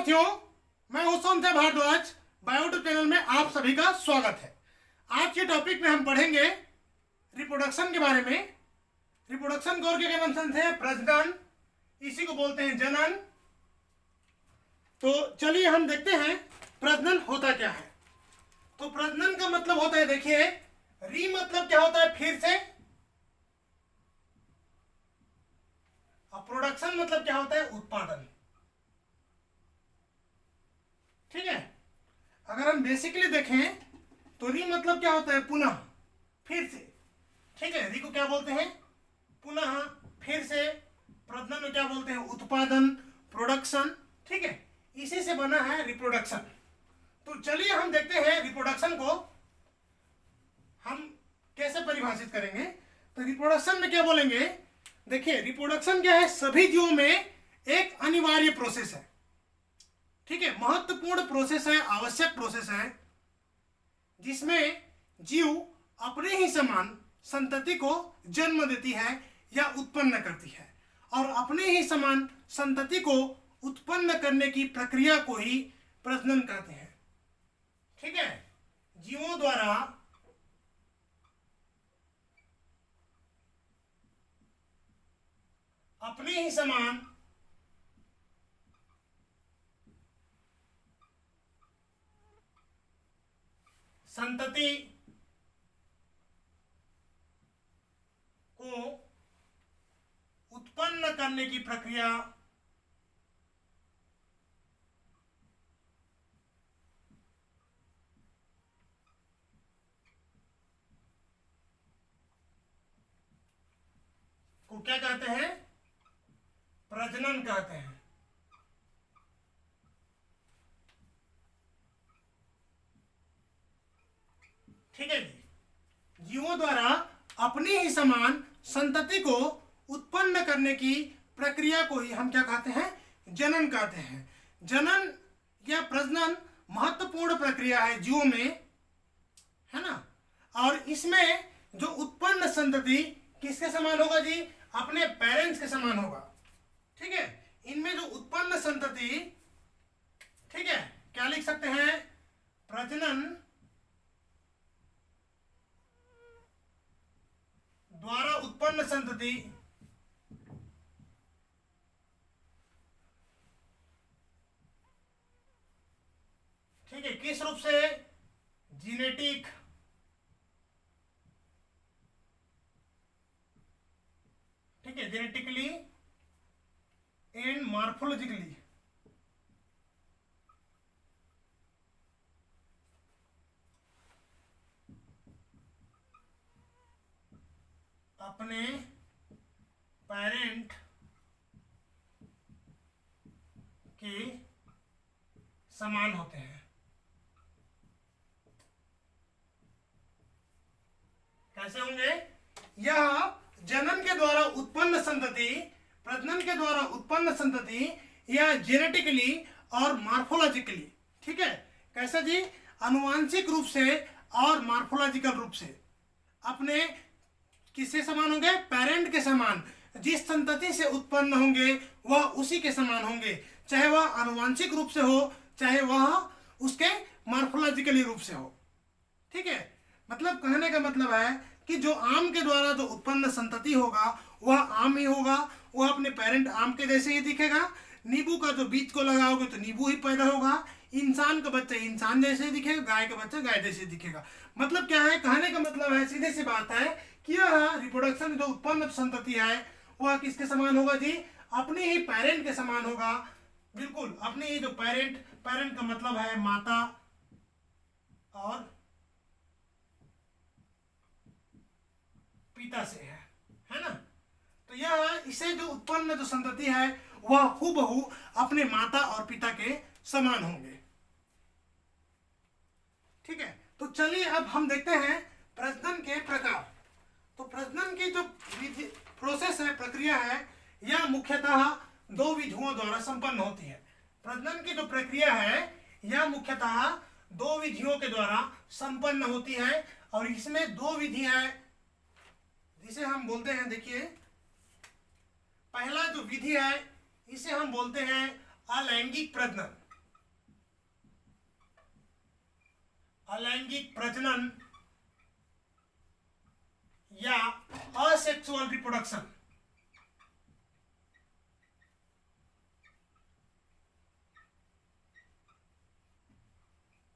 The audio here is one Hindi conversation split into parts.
साथियों, मैं हूं संजय भारद्वाज। बायोट्यूब चैनल में आप सभी का स्वागत है। आज के टॉपिक में हम पढ़ेंगे रिप्रोडक्शन के बारे में। रिप्रोडक्शन को और क्या नाम से प्रजनन, इसी को बोलते हैं जनन। तो चलिए हम देखते हैं प्रजनन होता क्या है। तो प्रजनन का मतलब होता है, देखिए, री मतलब क्या होता है, फिर से। और प्रोडक्शन मतलब क्या होता है, उत्पादन। ठीक है। अगर हम बेसिकली देखें तो री मतलब क्या होता है, पुनः, फिर से। ठीक है, री को क्या बोलते हैं, पुनः, फिर से। प्रजनन में क्या बोलते हैं, उत्पादन, प्रोडक्शन। ठीक है, इसी से बना है रिप्रोडक्शन। तो चलिए हम देखते हैं रिप्रोडक्शन को हम कैसे परिभाषित करेंगे। तो रिप्रोडक्शन में क्या बोलेंगे, देखिए, रिप्रोडक्शन क्या है, सभी जीवों में एक अनिवार्य प्रोसेस है। ठीक है, महत्वपूर्ण प्रोसेस है, आवश्यक प्रोसेस है, जिसमें जीव अपने ही समान संतति को जन्म देती है या उत्पन्न करती है, और अपने ही समान संतति को उत्पन्न करने की प्रक्रिया को ही प्रजनन कहते हैं। ठीक है, जीवों द्वारा अपने ही समान संतति को उत्पन्न करने की प्रक्रिया को क्या कहते हैं, प्रजनन कहते हैं। ठीक है जी, जीवों द्वारा अपनी ही समान संतति को उत्पन्न करने की प्रक्रिया को ही हम क्या कहते हैं, जनन कहते हैं। जनन या प्रजनन महत्वपूर्ण प्रक्रिया है जीवों में, है ना। और इसमें जो उत्पन्न संतति किसके समान होगा जी, अपने पेरेंट्स के समान होगा। ठीक है, इनमें जो उत्पन्न संतति, ठीक है, क्या लिख सकते हैं, प्रजनन द्वारा उत्पन्न संतति ठीक है, किस रूप से, जीनेटिक, ठीक है, जेनेटिकली एंड मॉर्फोलॉजिकली, अपने पेरेंट के समान होते हैं। कैसे होंगे, यह जनन के द्वारा उत्पन्न संतति, प्रजनन के द्वारा उत्पन्न संतति, या जेनेटिकली और मॉर्फोलॉजिकली, ठीक है, कैसे जी, आनुवांशिक रूप से और मॉर्फोलॉजिकल रूप से अपने किससे समान होंगे, पेरेंट के समान। जिस संतति से उत्पन्न होंगे वह उसी के समान होंगे, चाहे वह आनुवांशिक रूप से हो, चाहे वह उसके मॉर्फोलॉजिकली रूप से हो। ठीक है, मतलब कहने का मतलब है कि जो आम के द्वारा जो उत्पन्न संतति होगा वह आम ही होगा, वह अपने पेरेंट आम के जैसे ही दिखेगा। नींबू का जो बीज को लगाओगे तो नींबू ही पैदा होगा। इंसान का बच्चा इंसान जैसे ही दिखेगा, गाय का बच्चा गाय जैसे ही दिखेगा। मतलब क्या है, कहने का मतलब है, सीधे सी बात है कि यह रिप्रोडक्शन जो उत्पन्न संतति है वह किसके समान होगा जी, अपने ही पेरेंट के समान होगा। बिल्कुल, अपने ही जो पेरेंट, पेरेंट का मतलब है माता और पिता से है ना। तो यह इसे जो उत्पन्न जो संतति है वह हूबहू अपने माता और पिता के समान होंगे। ठीक है, तो चलिए अब हम देखते हैं प्रजनन के प्रकार। तो प्रजनन की जो प्रोसेस है, प्रक्रिया है, यह मुख्यतः दो विधियों द्वारा संपन्न होती है। प्रजनन की जो प्रक्रिया है यह मुख्यतः दो विधियों के द्वारा संपन्न होती है, और इसमें दो विधि है जिसे हम बोलते हैं, देखिए, पहला जो विधि है इसे हम बोलते हैं अलैंगिक प्रजनन। अलैंगिक प्रजनन या असेक्सुअल रिप्रोडक्शन।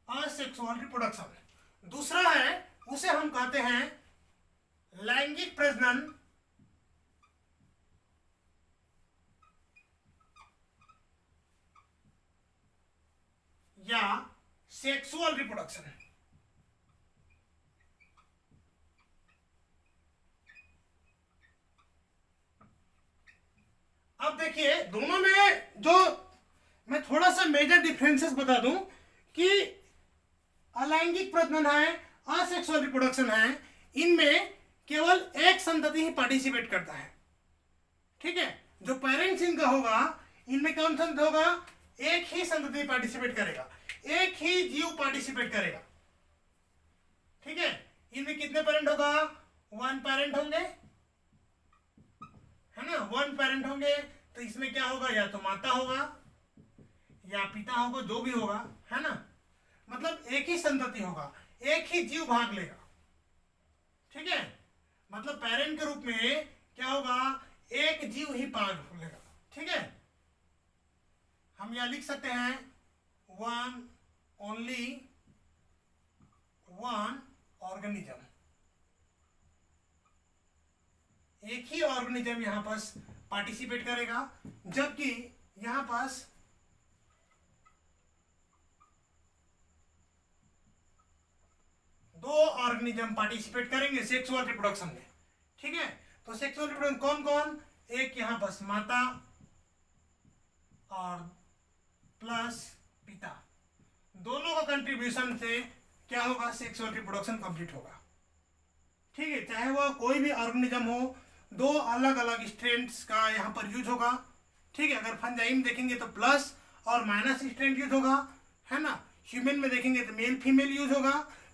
Asexual reproduction. दूसरा है, उसे हम कहते हैं लैंगिक प्रजनन या सेक्सुअल रिप्रोडक्शन। अब देखिए दोनों में जो मैं थोड़ा सा मेजर डिफरेंसेस बता दूं कि अलैंगिक प्रजनन है, असेक्सुअल रिप्रोडक्शन है, इनमें केवल एक संतति ही पार्टिसिपेट करता है। ठीक है, जो पेरेंट्स इनका होगा, इनमें कौन संतति होगा? एक ही संतति पार्टिसिपेट करेगा, एक ही जीव पार्टिसिपेट करेगा। ठीक है, इनमें कितने पेरेंट होगा? 1 पेरेंट होंगे, है ना, 1 पेरेंट होंगे। तो इसमें क्या होगा? या तो माता होगा या पिता होगा, जो भी होगा, है ना। मतलब एक ही संतति होगा, एक ही जीव भाग लेगा। ठीक है, मतलब पेरेंट के रूप में क्या होगा? एक जीव ही भाग लेगा। ठीक है, हम यह लिख सकते हैं वन ओनली वन ऑर्गेनिज्म। एक ही ऑर्गेनिज्म यहां पास पार्टिसिपेट करेगा, जबकि यहां पास दो ऑर्गेनिज्म पार्टिसिपेट करेंगे सेक्सुअल रिप्रोडक्शन में। ठीक है, तो सेक्सुअल रिप्रोडक्शन कौन कौन? एक यहां पास माता और प्लस पिता, दोनों का कंट्रीब्यूशन से क्या होगा? सेक्सुअल रिप्रोडक्शन कंप्लीट होगा। ठीक है, चाहे वह कोई भी ऑर्गेनिज्म हो, दो अलग अलग स्ट्रेंड्स का यहाँ पर यूज होगा। ठीक है, अगर फंजाई में देखेंगे तो प्लस और माइनस स्ट्रेंड यूज होगा, है ना। ह्यूमन में देखेंगे तो मेल फीमेल यूज होगा,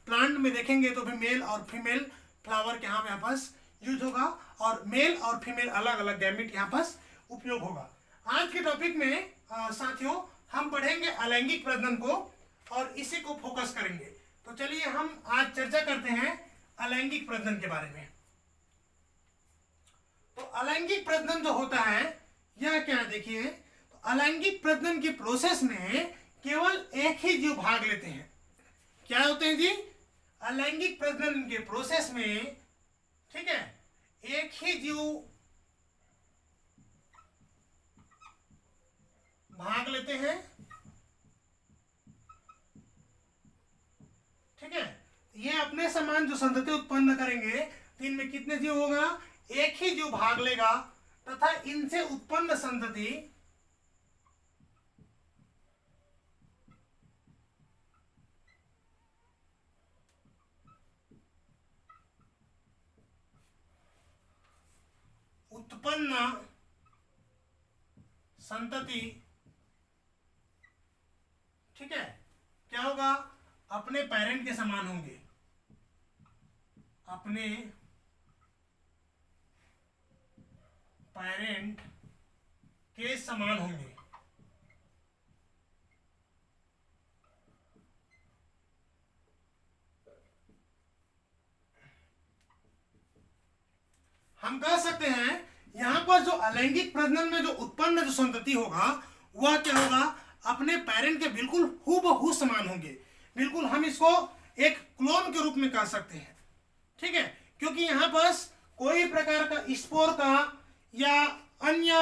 प्लांट में देखेंगे तो भी मेल और फीमेल फ्लावर के यहाँ पास यूज होगा, और मेल और फीमेल अलग अलग गैमेट यहाँ पास उपयोग होगा। आज के टॉपिक में साथियों हम पढ़ेंगे अलैंगिक प्रजनन को और इसी को फोकस करेंगे। तो चलिए हम आज चर्चा करते हैं अलैंगिक प्रजनन के बारे में। तो अलैंगिक प्रजनन जो होता है यह क्या है? देखिए, तो अलैंगिक प्रजनन की प्रोसेस में केवल एक ही जीव भाग लेते हैं। क्या होते हैं जी? अलैंगिक प्रजनन के प्रोसेस में, ठीक है, एक ही जीव भाग लेते हैं। ठीक है, ये अपने समान जो संतति उत्पन्न करेंगे, तो इनमें कितने जीव होगा? एक ही जीव भाग लेगा तथा इनसे उत्पन्न संतति ठीक है, क्या होगा? अपने पेरेंट के समान होंगे, अपने पेरेंट के समान होंगे। हम कह सकते हैं यहां पर जो अलैंगिक प्रजनन में जो उत्पन्न जो संतति होगा वह क्या होगा? अपने पेरेंट के बिल्कुल हूबहू समान होंगे। बिल्कुल हम इसको एक क्लोन के रूप में कह सकते हैं। ठीक है, क्योंकि यहां पास कोई प्रकार का स्पोर का या अन्य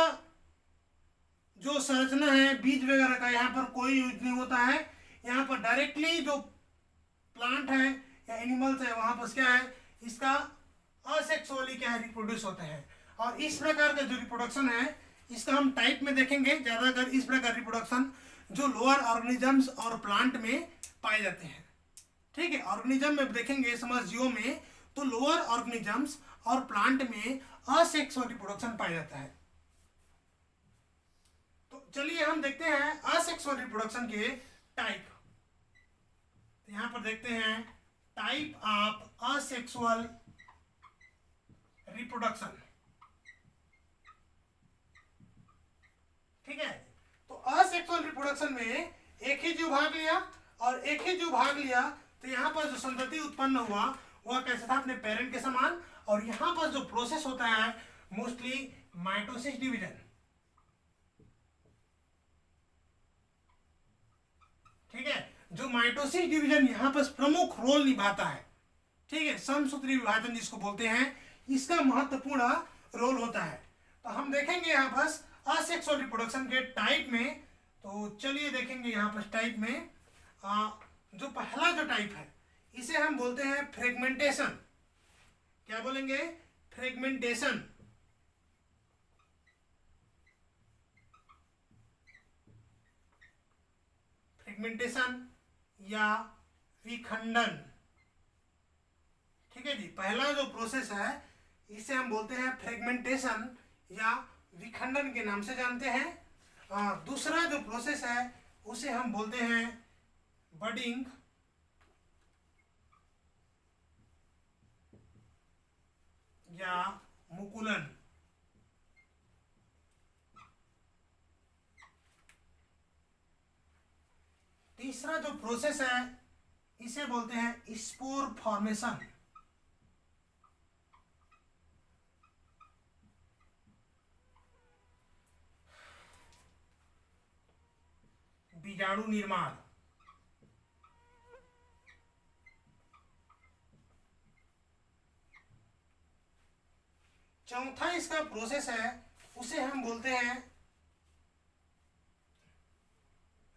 जो संरचना है बीज वगैरह का यहाँ पर कोई यूज नहीं होता है। यहाँ पर डायरेक्टली जो प्लांट है या एनिमल्स है वहां पर क्या है? इसका असेक्सुअली क्या है? रिप्रोड्यूस होते हैं। और इस प्रकार का जो रिप्रोडक्शन है इसका हम टाइप में देखेंगे ज्यादातर। इस प्रकार रिप्रोडक्शन जो लोअर ऑर्गेनिजम्स और प्लांट में पाए जाते हैं। ठीक है, ऑर्गेनिज्म में देखेंगे समझियो में तो लोअर ऑर्गेनिजम्स और प्लांट में असेक्सुअल रिप्रोडक्शन पाया जाता है। तो चलिए हम देखते हैं असेक्सुअल रिप्रोडक्शन के टाइप। यहां पर देखते हैं टाइप ऑफ असेक्सुअल रिप्रोडक्शन। ठीक है, तो असेक्सुअल रिप्रोडक्शन में एक ही जीव भाग लिया और एक ही जीव भाग लिया तो यहाँ पर जो संतति उत्पन्न हुआ वह कैसे था, अपने पेरेंट के समान। और यहाँ पर जो प्रोसेस होता है मोस्टली माइटोसिस डिवीजन, ठीक है। जो माइटोसिस डिवीजन यहाँ पर प्रमुख रोल निभाता है, ठीक है, समसूत्री विभाजन जिसको बोलते हैं, इसका महत्वपूर्ण रोल होता है। तो हम देखेंगे यहाँ पर असेक्सुअल रिप्रोडक्शन के टाइप में। तो चलिए देखेंगे यहाँ पर टाइप में जो पहला जो टाइप है इसे हम बोलते हैं फ्रेगमेंटेशन। क्या बोलेंगे, फ्रेगमेंटेशन। फ्रेगमेंटेशन या विखंडन, ठीक है जी। पहला जो प्रोसेस है इसे हम बोलते हैं फ्रेगमेंटेशन या विखंडन के नाम से जानते हैं। दूसरा जो प्रोसेस है उसे हम बोलते हैं बडिंग या मुकुलन। तीसरा जो प्रोसेस है इसे बोलते हैं स्पोर फॉर्मेशन। बीजाणु निर्माण। चौथा इसका प्रोसेस है उसे हम बोलते हैं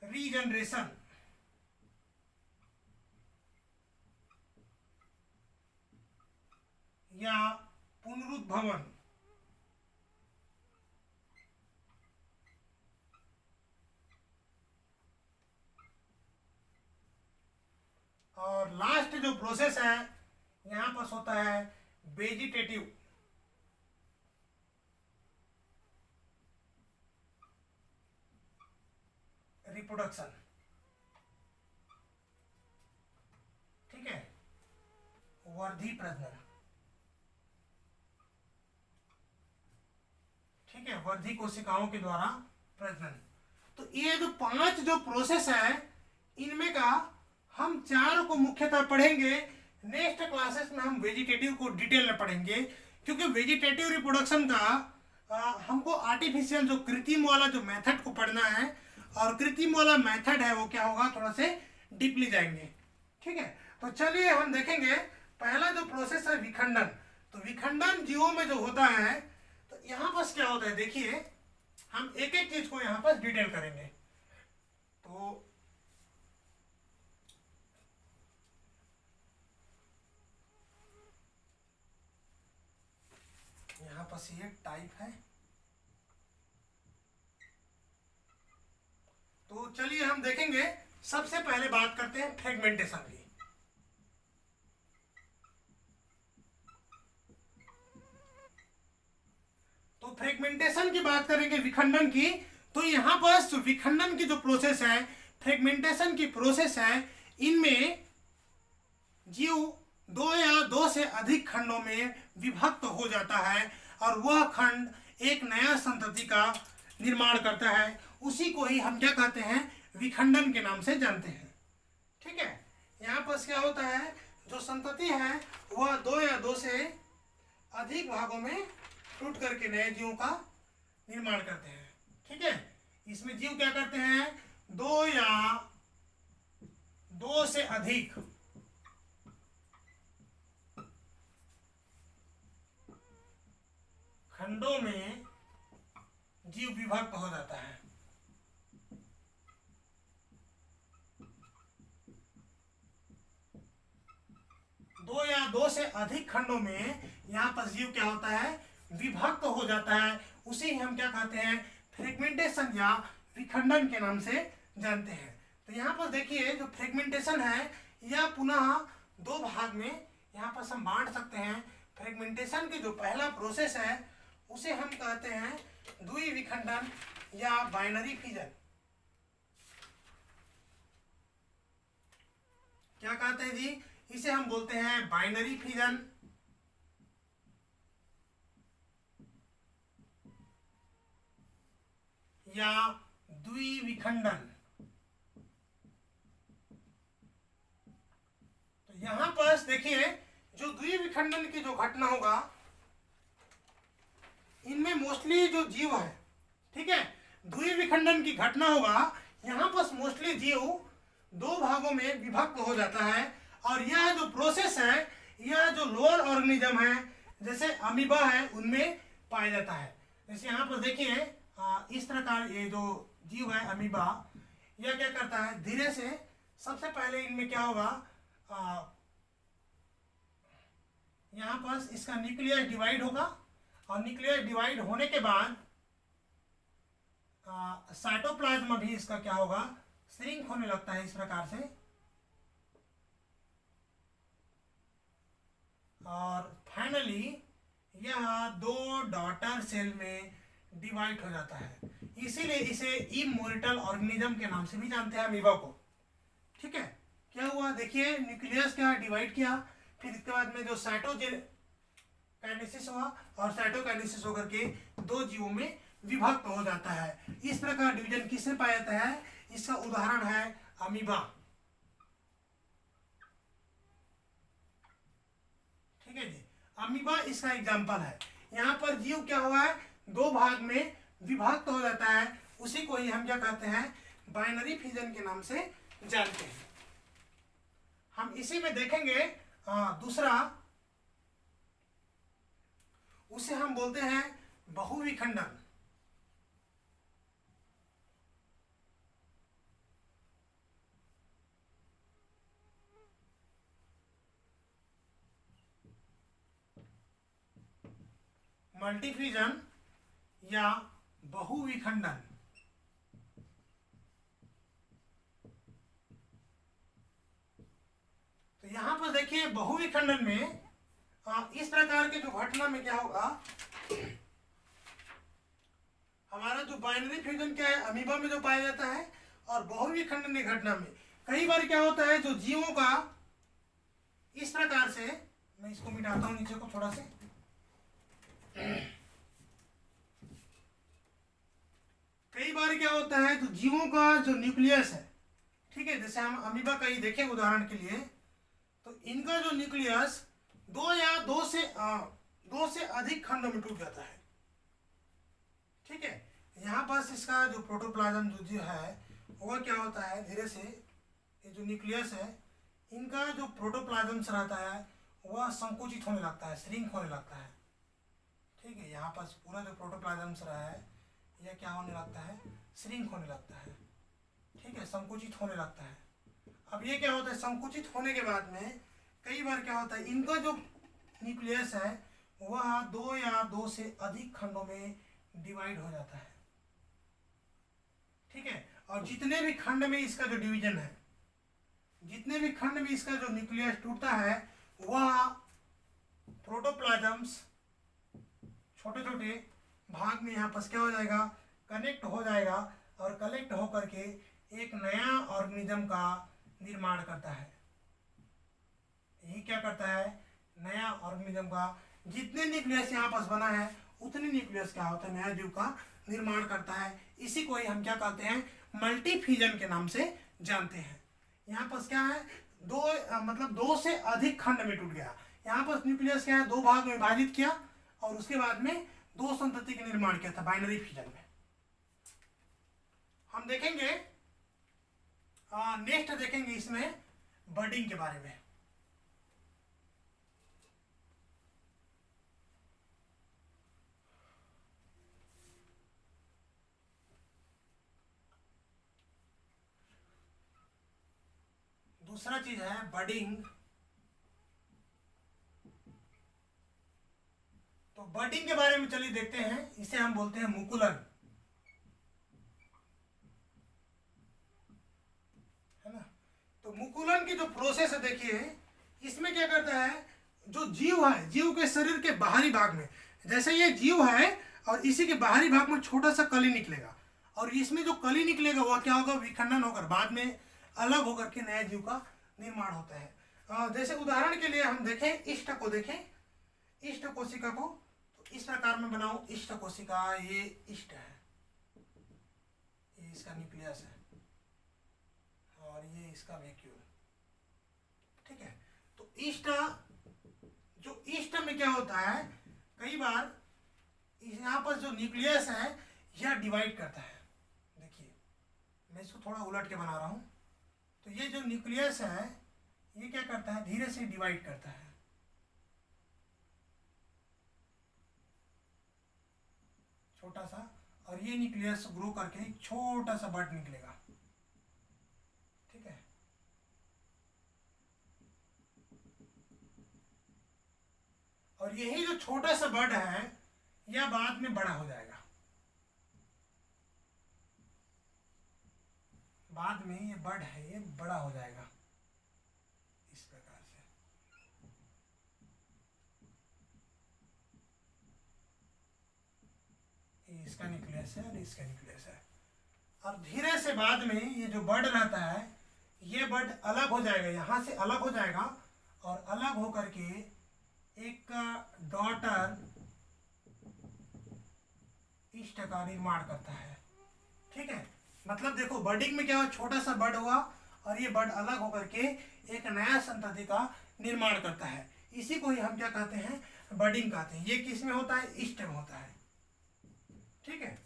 रीजनरेशन या पुनरुद्भवन। और लास्ट जो प्रोसेस है यहां पर होता है वेजिटेटिव रिप्रोडक्शन, ठीक है, वर्धी प्रजनन, ठीक है, वर्धी कोशिकाओं के द्वारा प्रजनन। तो ये जो 5 जो प्रोसेस है इनमें का हम 4 को मुख्यतः पढ़ेंगे। नेक्स्ट क्लासेस में हम वेजिटेटिव को डिटेल में पढ़ेंगे, क्योंकि वेजिटेटिव रिप्रोडक्शन का हमको आर्टिफिशियल जो कृत्रिम वाला जो मेथड को पढ़ना है, और कृत्रिम वाला मेथड है वो क्या होगा, थोड़ा से डीपली जाएंगे, ठीक है। तो चलिए हम देखेंगे पहला जो प्रोसेस है विखंडन। तो विखंडन जीवों में जो होता है, तो यहाँ पर क्या होता है देखिए, हम एक एक चीज को यहाँ पर डिटेल करेंगे। तो यहाँ पर ये टाइप है। तो चलिए हम देखेंगे, सबसे पहले बात करते हैं फ्रेगमेंटेशन की। तो फ्रेगमेंटेशन की बात करेंगे विखंडन की। तो यहाँ पर विखंडन की जो प्रोसेस है, फ्रेगमेंटेशन की प्रोसेस है, इनमें जीव 2 या 2 से अधिक खंडों में विभक्त हो जाता है और वह खंड एक नया संतति का निर्माण करता है। उसी को ही हम क्या कहते हैं, विखंडन के नाम से जानते हैं, ठीक है। यहाँ पर क्या होता है, जो संतति है वह 2 या 2 से अधिक भागों में टूट करके नए जीवों का निर्माण करते हैं, ठीक है। इसमें जीव क्या करते हैं, 2 या 2 से अधिक खंडों में जीव विभक्त हो जाता है। दो या 2 से अधिक खंडों में यहाँ पर जीव क्या होता है, विभक्त हो जाता है। उसे हम क्या कहते हैं, फ्रेगमेंटेशन या विखंडन के नाम से जानते हैं। तो यहाँ पर देखिए जो फ्रेगमेंटेशन है यह पुनः 2 भाग में यहाँ पर हम बांट सकते हैं। फ्रेगमेंटेशन की जो पहला प्रोसेस है उसे हम कहते हैं द्वि विखंडन या बाइनरी फिजन। क्या कहते हैं जी, इसे हम बोलते हैं बाइनरी फिजन या द्विविखंडन। यहां पर देखिए जो द्विविखंडन की जो घटना होगा इनमें मोस्टली जो जीव है, ठीक है, द्विविखंडन की घटना होगा यहाँ पर मोस्टली जीव दो भागों में विभक्त हो जाता है। और यह जो प्रोसेस है यह जो लोअर ऑर्गेनिज्म है जैसे अमीबा है उनमें पाया जाता है। जैसे यहाँ पर देखिए इस प्रकार ये जो जीव है अमीबा, यह क्या करता है धीरे से, सबसे पहले इनमें क्या होगा, यहाँ पर इसका न्यूक्लियस डिवाइड होगा और न्यूक्लियस डिवाइड होने के बाद साइटोप्लाज्म भी इसका क्या होगा, श्रिंक होने लगता है इस प्रकार से। और फाइनली यह दो डॉटर सेल में डिवाइड हो जाता है, इसीलिए इसे इमोर्टल ऑर्गेनिज्म के नाम से भी जानते हैं अमीबा को। ठीक है, क्या हुआ देखिए, न्यूक्लियस क्या डिवाइड किया, फिर इसके बाद में जो साइटोकाइनेसिस हुआ और साइटोकाइनेसिस होकर के दो जीवों में विभक्त हो जाता है। इस प्रकार डिवीजन किसमें पाया जाता है, इसका उदाहरण है अमीबा। ठीक है जी, अमीबा इसका एग्जाम्पल है। यहाँ पर जीव क्या हुआ है, दो भाग में विभक्त हो जाता है, उसी को ही हम क्या कहते हैं, बाइनरी फिजन के नाम से जानते हैं। हम इसी में देखेंगे दूसरा, उसे हम बोलते हैं बहुविखंडन। मल्टीफ्यूजन या बहुविखंडन। तो यहां पर देखिए बहुविखंडन में इस प्रकार के जो घटना में क्या होगा, हमारा जो बाइनरी फ्यूजन क्या है अमीबा में जो पाया जाता है, और बहुविखंडन की घटना में कई बार क्या होता है, जो जीवों का इस प्रकार से, मैं इसको मिटाता हूं नीचे को थोड़ा से, कई बार क्या होता है, जो जीवों का जो न्यूक्लियस है, ठीक है, जैसे हम अमीबा का ही देखें उदाहरण के लिए, तो इनका जो न्यूक्लियस दो से अधिक खंडों में टूट जाता है। ठीक है, यहाँ पास इसका जो प्रोटोप्लाज्म जो है वह क्या होता है, धीरे से ये जो न्यूक्लियस है इनका जो प्रोटोप्लाज्म रहता है वह संकुचित होने लगता है, श्रिंक होने लगता है। ठीक है, यहाँ पास पूरा जो प्रोटोप्लाज्म रहा है यह क्या होने लगता है, श्रिंक होने लगता है। ठीक है, संकुचित होने लगता है। अब ये क्या होता है, संकुचित होने के बाद में कई बार क्या होता है, इनका जो न्यूक्लियस है वह दो या दो से अधिक खंडों में डिवाइड हो जाता है। ठीक है, और जितने भी खंड में इसका जो डिवीजन है, जितने भी खंड में इसका जो न्यूक्लियस टूटता है वह प्रोटोप्लाज्म्स छोटे छोटे भाग में यहाँ पर क्या हो जाएगा, कनेक्ट हो जाएगा, और कलेक्ट होकर के एक नया ऑर्गेनिज्म का निर्माण करता है। यही क्या करता है, नया ऑर्गेनिज्म का जितने न्यूक्लियस यहाँ पास बना है उतने न्यूक्लियस क्या होता है, नया जीव का निर्माण करता है। इसी को ही हम क्या कहते हैं, मल्टीफ्यूजन के नाम से जानते हैं। यहाँ पास क्या है, मतलब दो से अधिक खंड में टूट गया। यहाँ पर न्यूक्लियस क्या है, दो भाग में विभाजित किया और उसके बाद में दो संतति का निर्माण किया था बाइनरी फ्यूजन में। हम देखेंगे नेक्स्ट देखेंगे इसमें बर्डिंग के बारे में। दूसरा चीज है बर्डिंग। तो बर्डिंग के बारे में चलिए देखते हैं, इसे हम बोलते हैं मुकुलन, है ना। तो मुकुलन की जो प्रोसेस है देखिए, इसमें क्या करता है, जो जीव है, जीव के शरीर के बाहरी भाग में, जैसे ये जीव है और इसी के बाहरी भाग में छोटा सा कली निकलेगा, और इसमें जो कली निकलेगा वह क्या होगा, विखंडन होकर बाद में अलग होकर के नए जीव का निर्माण होता है। जैसे उदाहरण के लिए हम देखें, इष्ट को देखें, इष्ट कोशिका को, तो इस प्रकार में बनाऊं इष्ट कोशिका, ये इष्ट है, ये इसका न्यूक्लियस है और ये इसका वैक्यूल। ठीक है, तो ईस्ट, जो ईस्ट में क्या होता है, कई बार यहाँ पर जो न्यूक्लियस है यह डिवाइड करता है। देखिए मैं इसको थोड़ा उलट के बना रहा हूँ। तो ये जो न्यूक्लियस है ये क्या करता है, धीरे से डिवाइड करता है। छोटा सा, और ये न्यूक्लियस ग्रो करके एक छोटा सा बड निकलेगा। ठीक है, और यही जो छोटा सा बड है यह बाद में बड़ा हो जाएगा। बाद में ये बड है ये बड़ा हो जाएगा इस प्रकार से। ये इसका न्यूक्लियस है और इसका न्यूक्लियस है, और धीरे से बाद में ये जो बड रहता है ये बड अलग हो जाएगा, यहाँ से अलग हो जाएगा, और अलग हो करके एक डॉटर ईस्ट का निर्माण करता है। ठीक है, मतलब देखो बडिंग में क्या हुआ, छोटा सा बड हुआ और ये बड अलग होकर के एक नया संतति का निर्माण करता है। इसी को ही हम क्या कहते हैं, बडिंग कहते हैं। ये किस में होता है, ईस्ट में होता है। ठीक है,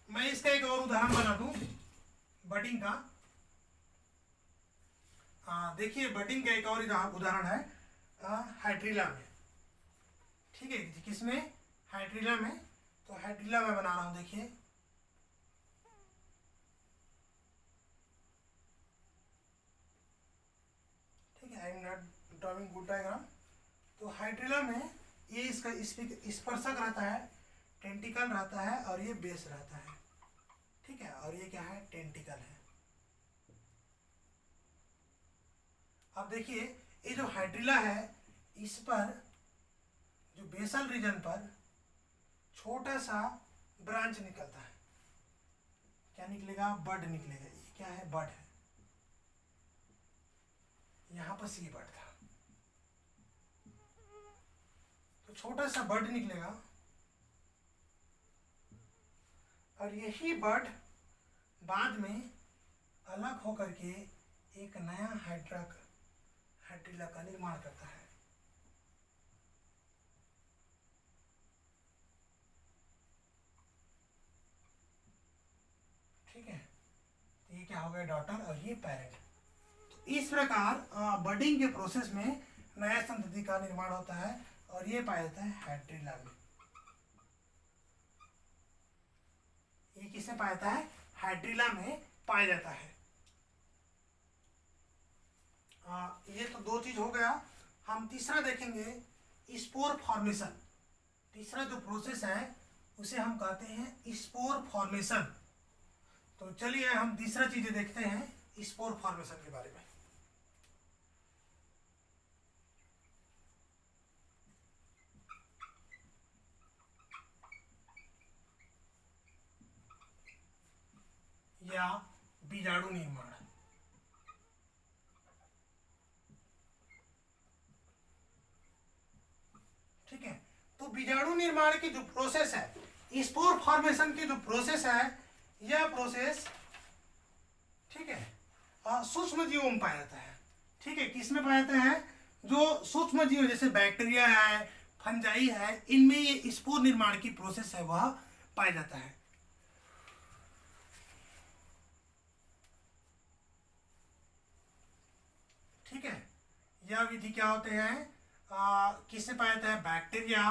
मैं इसका एक और उदाहरण बना दूं बडिंग का। देखिए बडिंग का एक और उदाहरण है हाइड्रिला में। ठीक है, किसमें, हाइड्रिला में। तो हाइड्रिला में बना रहा हूं, देखिए ठीक है, I am not drawing good diagram. तो हाइड्रिला में ये इसका स्पर्शक रहता है, टेंटिकल रहता है, और ये बेस रहता है। ठीक है, और ये क्या है, टेंटिकल है। अब देखिए ये जो हाइड्रिला है इस पर जो बेसल रीजन पर छोटा सा ब्रांच निकलता है। क्या निकलेगा, बड निकलेगा। ये क्या है, बड है। यहां पर सी बड था, तो छोटा सा बड निकलेगा, और यही बड बाद में अलग होकर के एक नया हाइड्रिला का निर्माण करता है। ठीक है, तो ये क्या हो गया, डॉटर, और ये पेरेंट। तो इस प्रकार बडिंग के प्रोसेस में नया संतति का निर्माण होता है, और ये पाया जाता है हाइड्रिला में। ये किससे पाया जाता है, हाइड्रिला में पाया जाता है। ये तो दो चीज हो गया। हम तीसरा देखेंगे, स्पोर फॉर्मेशन। तीसरा जो प्रोसेस है उसे हम कहते हैं स्पोर फॉर्मेशन। तो चलिए हम तीसरा चीजें देखते हैं स्पोर फॉर्मेशन के बारे में। या बीजाणु निर्माण। ठीक है, तो बीजाणु निर्माण की जो प्रोसेस है, स्पोर फॉर्मेशन की जो प्रोसेस है, यह प्रोसेस ठीक है सूक्ष्म जीवों में पाया जाता है। ठीक है, किसमें पाया जाता है, जो सूक्ष्म जीव जैसे बैक्टीरिया है, फंजाई है, इनमें ये स्पोर निर्माण की प्रोसेस है वह पाया जाता है। ठीक है, यह विधि क्या होते हैं, किससे पाया जाता है, बैक्टीरिया,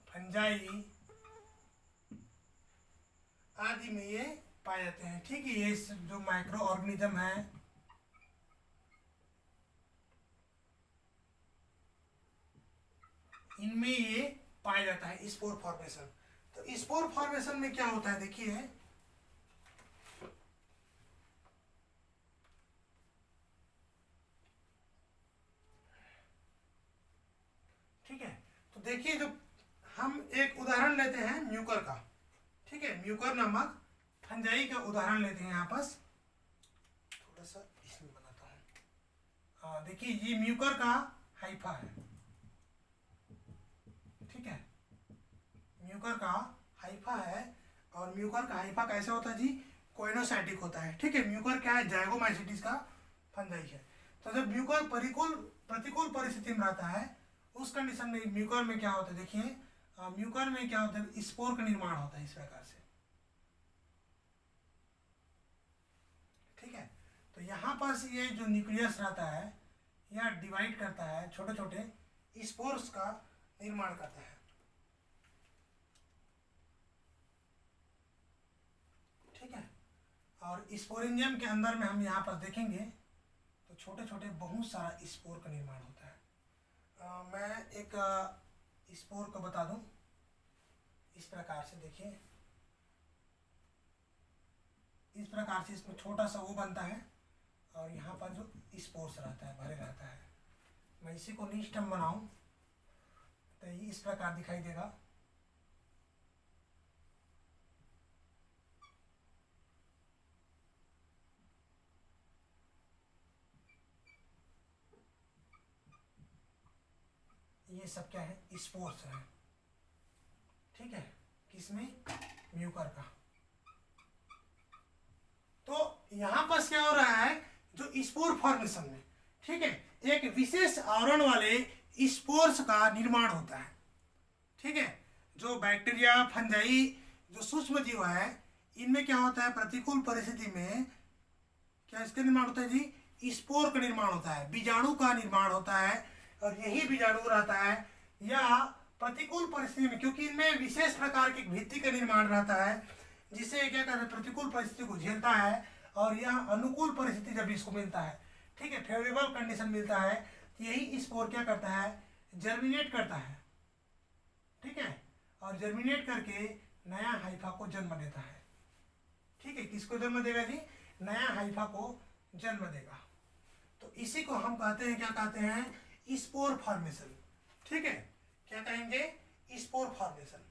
फंजाई आदि में ये पाए जाते हैं। ठीक है, ये जो माइक्रो ऑर्गेनिज्म है इनमें ये पाया जाता है स्पोर फॉर्मेशन। तो स्पोर फॉर्मेशन में क्या होता है, देखिए ठीक है, तो देखिए जो हम एक उदाहरण लेते हैं म्यूकर का। ठीक है, म्यूकर नामक फंजाई का उदाहरण लेते हैं यहाँ पर। थोड़ा सा इसमें बनाता हूँ। देखिए ये म्यूकर का हाइफा है। ठीक है, म्यूकर का हाइफा है, और म्यूकर का हाइफा कैसे होता है जी, कोइनोसाइटिक होता है, ठीक है। म्यूकर क्या है, जाइगोमाइसीट्स का फंजाई है। तो जब म्यूकर प्रतिकूल परिस्थिति में रहता है, उस कंडीशन में म्यूकर में क्या होता है, देखिए म्यूकर में क्या होता है, स्पोर का निर्माण होता है इस प्रकार से, ठीक है। तो यहाँ पर से ये जो न्यूक्लियस रहता है यह डिवाइड करता है, छोटे छोटे स्पोर्स का निर्माण करता है, ठीक है। और स्पोरेंजियम के अंदर में हम यहाँ पर देखेंगे तो छोटे छोटे बहुत सारा स्पोर का निर्माण होता है। मैं एक स्पोर को बता दूं, इस प्रकार से देखिए, इस प्रकार से इसमें छोटा सा वो बनता है और यहाँ पर जो स्पोर्स रहता है भरे रहता है। मैं इसी को निस्टम बनाऊं तो ये इस प्रकार दिखाई देगा, ये सब क्या है, स्पोर्स है, ठीक है, किसमें, म्यूकर का। तो यहाँ पर क्या हो रहा है, जो स्पोर फॉर्मेशन में, ठीक है, एक विशेष आवरण वाले स्पोर्स का निर्माण होता है, ठीक है। जो बैक्टीरिया, फंजाई, जो सूक्ष्म जीव है, इनमें क्या होता है, प्रतिकूल परिस्थिति में क्या इसका निर्माण होता है जी, स्पोर का निर्माण होता है, बीजाणु का निर्माण होता है। और यही बीजाणु रहता है या प्रतिकूल परिस्थिति में, क्योंकि इनमें विशेष प्रकार की भित्ति का निर्माण रहता है, जिससे क्या कहते हैं, प्रतिकूल परिस्थिति को झेलता है। और यह अनुकूल परिस्थिति जब इसको मिलता है, ठीक है, फेवरेबल कंडीशन मिलता है, तो यही स्पोर क्या करता है, जर्मिनेट करता है, ठीक है। और जर्मिनेट करके नया हाइफा को जन्म देता है, ठीक है। किसको जन्म देगा जी, नया हाइफा को जन्म देगा। तो इसी को हम कहते हैं, क्या कहते हैं, स्पोर फॉर्मेशन, ठीक है। क्या कहेंगे, स्पोर फॉर्मेशन।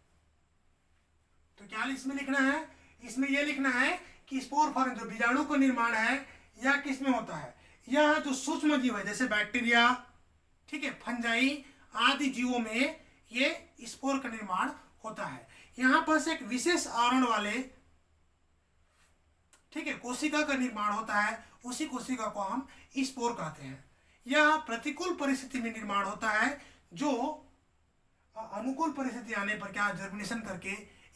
तो क्या इसमें लिखना है, इसमें यह लिखना है कि स्पोर फॉर्मेशन जो बीजाणु का निर्माण है यह किस में होता है, यह जो सूक्ष्म जीव है जैसे बैक्टीरिया, ठीक है, फंजाई आदि जीवों में ये स्पोर का निर्माण होता है। यहाँ पर से एक विशेष आवरण वाले, ठीक है, कोशिका का निर्माण होता है, उसी कोशिका को हम स्पोर कहते हैं। यह प्रतिकूल परिस्थिति में निर्माण होता है, जो अनुकूल परिस्थिति आने पर क्या जर्मिनेशन करके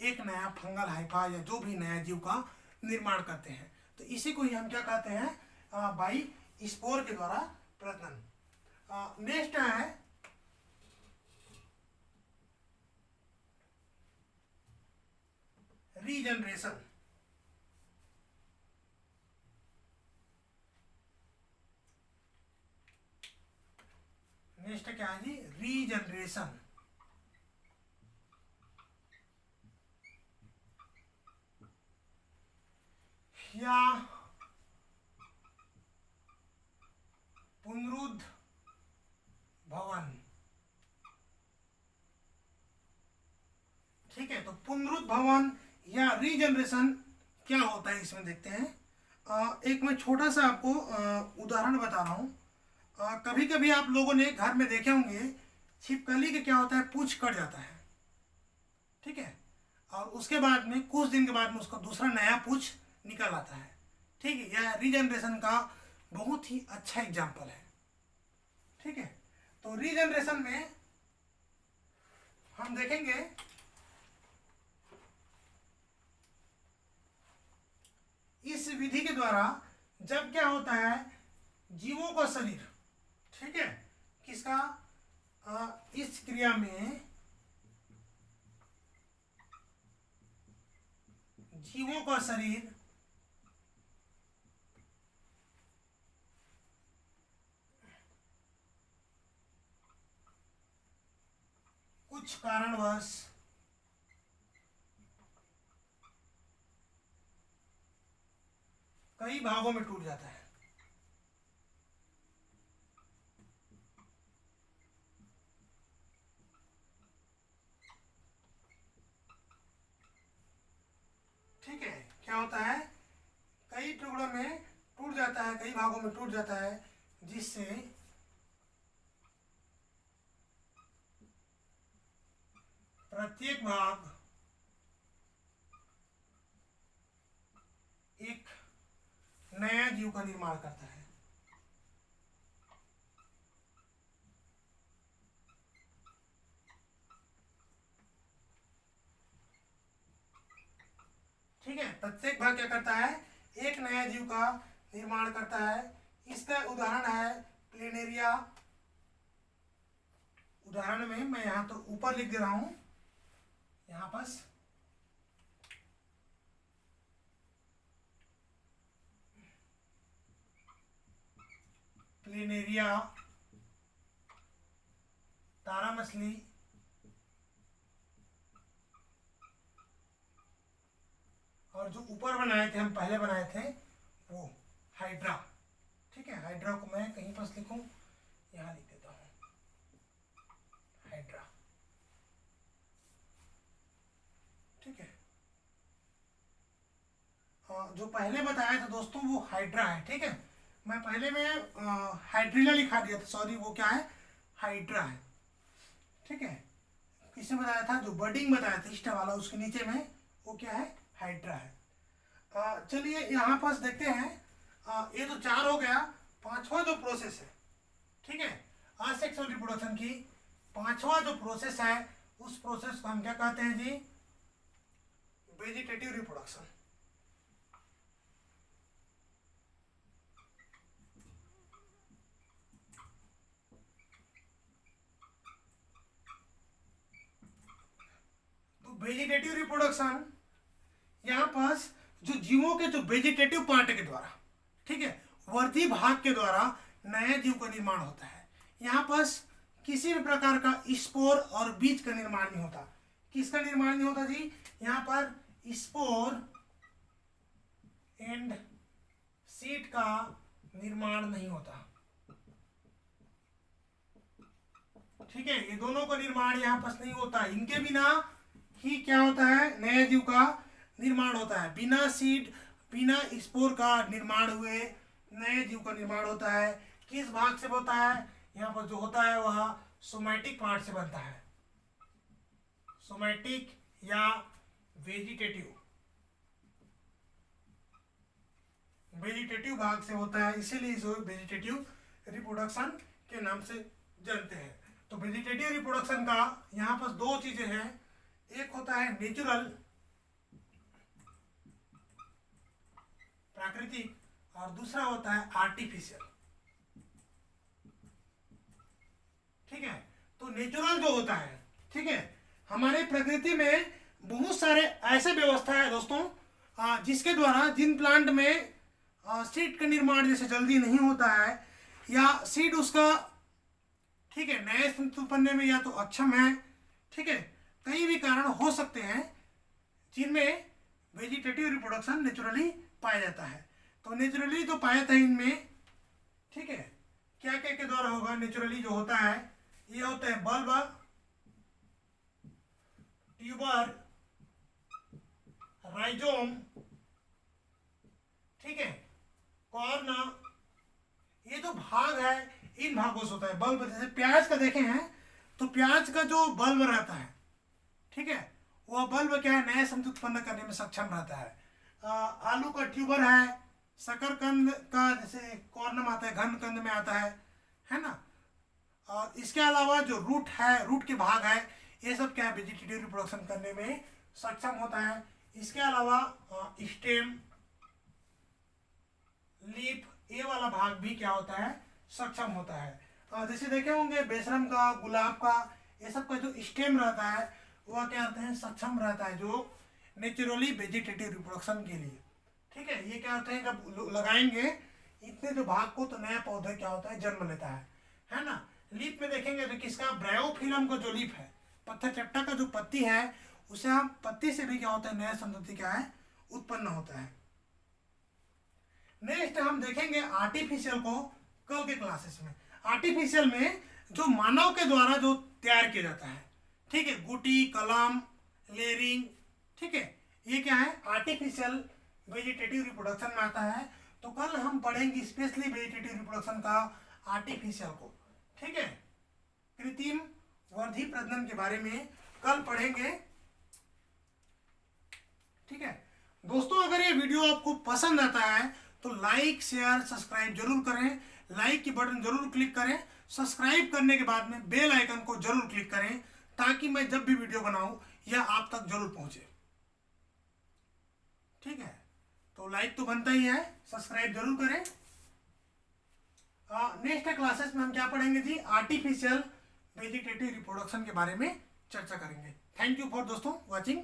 एक नया फंगल हाइफा या जो भी नया जीव का निर्माण करते हैं। तो इसी को ही हम क्या कहते हैं, बाई स्पोर के द्वारा प्रजनन। नेक्स्ट है रीजनरेशन। नेक्स्ट क्या है जी, रीजनरेशन। या पुनरुद्ध भवन, ठीक है। तो पुनरुद्ध भवन या रीजनरेशन क्या होता है, इसमें देखते हैं। एक मैं छोटा सा आपको उदाहरण बता रहा हूँ। कभी कभी आप लोगों ने घर में देखे होंगे, छिपकली के क्या होता है, पूंछ कट जाता है, ठीक है, और उसके बाद में कुछ दिन के बाद में उसका दूसरा नया पूंछ निकल आता है, ठीक है। यह रीजनरेशन का बहुत ही अच्छा एग्जाम्पल है, ठीक है। तो रीजनरेशन में हम देखेंगे इस विधि के द्वारा जब क्या होता है, जीवों का शरीर, ठीक है, किसका, इस क्रिया में जीवों का शरीर कुछ कारणवश कई भागों में टूट जाता है, ठीक है। क्या होता है, कई टुकड़ों में टूट जाता है, कई भागों में टूट जाता है, जिससे प्रत्येक भाग नया जीव का निर्माण करता है। ठीक है, प्रत्येक भाग क्या करता है, एक नया जीव का निर्माण करता है। इसका उदाहरण है प्लेनेरिया। उदाहरण में मैं यहाँ तो ऊपर लिख दे रहा हूं, यहाँ पास प्लेनेरिया, तारा मछली, और जो ऊपर बनाए थे, हम पहले बनाए थे वो हाइड्रा। ठीक है, हाइड्रा को मैं कहीं पास लिखूं, यहाँ लिख देता हूं हाइड्रा। ठीक है, जो पहले बताया था दोस्तों वो हाइड्रा है। ठीक है, मैं पहले में हाइड्रिला लिखा दिया था, सॉरी, वो क्या है, हाइड्रा है। ठीक है, किसने बताया था, जो बर्डिंग बताया था स्टा वाला, उसके नीचे में वो क्या है, हाइड्रा है। चलिए यहाँ पास देखते हैं, ये तो 4 हो गया। 5वां जो प्रोसेस है, ठीक है, असेक्सुअल रिप्रोडक्शन की 5वां जो प्रोसेस है, उस प्रोसेस को हम क्या कहते हैं जी, वेजिटेटिव रिप्रोडक्शन। तो वेजिटेटिव रिप्रोडक्शन यहाँ पास जो जीवों के जो वेजिटेटिव पार्ट के द्वारा, ठीक है, वर्धी भाग के द्वारा नया जीव का निर्माण होता है। यहाँ पास किसी भी प्रकार का स्पोर और बीज का निर्माण नहीं होता। किसका निर्माण नहीं होता जी, यहाँ पर स्पोर एंड सीड का निर्माण नहीं होता। ठीक है, ये दोनों का निर्माण यहाँ पास नहीं होता। इनके बिना ही क्या होता है, नए जीव का निर्माण होता है। बिना सीड, बिना स्पोर का निर्माण हुए नए जीव का निर्माण होता है। किस भाग से होता है, यहाँ पर जो होता है वह सोमैटिक पार्ट से बनता है। सोमैटिक या वेजिटेटिव, वेजिटेटिव भाग से होता है, इसीलिए इसे वेजिटेटिव रिप्रोडक्शन के नाम से जानते हैं। तो वेजिटेटिव रिप्रोडक्शन का यहाँ पर 2 चीजें हैं, एक होता है नेचुरल, प्राकृतिक, और दूसरा होता है आर्टिफिशियल। ठीक है, तो नेचुरल जो होता है, ठीक है, हमारे प्रकृति में बहुत सारे ऐसे व्यवस्था है दोस्तों, जिसके द्वारा जिन प्लांट में सीड का निर्माण जैसे जल्दी नहीं होता है, या सीड उसका, ठीक है, नए संतुलन बनने में या तो अक्षम है, ठीक है, कई भी कारण हो सकते हैं जिनमें वेजिटेटिव रिप्रोडक्शन नेचुरली पाया जाता है। तो नेचुरली जो पाया था इनमें, ठीक है, क्या क्या के द्वारा होगा, नेचुरली जो होता है ये होता है बल्ब, ट्यूबर, राइजोम, ठीक है, कॉर्न, ये जो भाग है इन भागों से होता है। बल्ब जैसे प्याज का देखे हैं तो प्याज का जो बल्ब रहता है, ठीक है, वह बल्ब क्या है, नए संतुलन उत्पन्न करने में सक्षम रहता है। आलू का ट्यूबर है, शकरकंद का जैसे कॉर्नम आता है, घन कंद में आता है ना। और इसके अलावा जो रूट है, रूट के भाग है, ये सब क्या है, वेजिटेटिव रिप्रोडक्शन करने में सक्षम होता है। इसके अलावा स्टेम, लीफ, ये वाला भाग भी क्या होता है, सक्षम होता है। जैसे देखे होंगे बेशरम का, गुलाब का, ये सब का जो स्टेम रहता है वह क्या होता है, सक्षम रहता है, जो नेचुरली वेजिटेटिव रिप्रोडक्शन के लिए। ठीक है, ये क्या होता है, जब लगाएंगे इतने जो भाग को तो नया पौधा क्या होता है, जन्म लेता है ना। लीफ में देखेंगे तो किसका, ब्रायोफिलम का जो लीफ है, पत्थर चट्टा का जो पत्ती है, उसे हम पत्ती से भी क्या होता है, नया संतति क्या है, उत्पन्न होता है। नेक्स्ट हम देखेंगे आर्टिफिशियल को कल के क्लासेस में। आर्टिफिशियल में जो मानव के द्वारा जो तैयार किया जाता है, ठीक है, गुटी, कलम, लेयरिंग, ठीक है, ये क्या है, आर्टिफिशियल वेजिटेटिव रिप्रोडक्शन में आता है। तो कल हम पढ़ेंगे स्पेशली वेजिटेटिव रिप्रोडक्शन का आर्टिफिशियल को, ठीक है, कृत्रिम वर्धी प्रजनन के बारे में कल पढ़ेंगे। ठीक है दोस्तों, अगर ये वीडियो आपको पसंद आता है तो लाइक शेयर सब्सक्राइब जरूर करें, लाइक की बटन जरूर क्लिक करें, सब्सक्राइब करने के बाद में बेल आइकन को जरूर क्लिक करें ताकि मैं जब भी वीडियो बनाऊं यह आप तक जरूर पहुंचे। ठीक है, तो लाइक तो बनता ही है, सब्सक्राइब जरूर करें। नेक्स्ट क्लासेस में हम क्या पढ़ेंगे जी, आर्टिफिशियल वेजिटेटिव रिप्रोडक्शन के बारे में चर्चा करेंगे। थैंक यू फॉर दोस्तों वॉचिंग।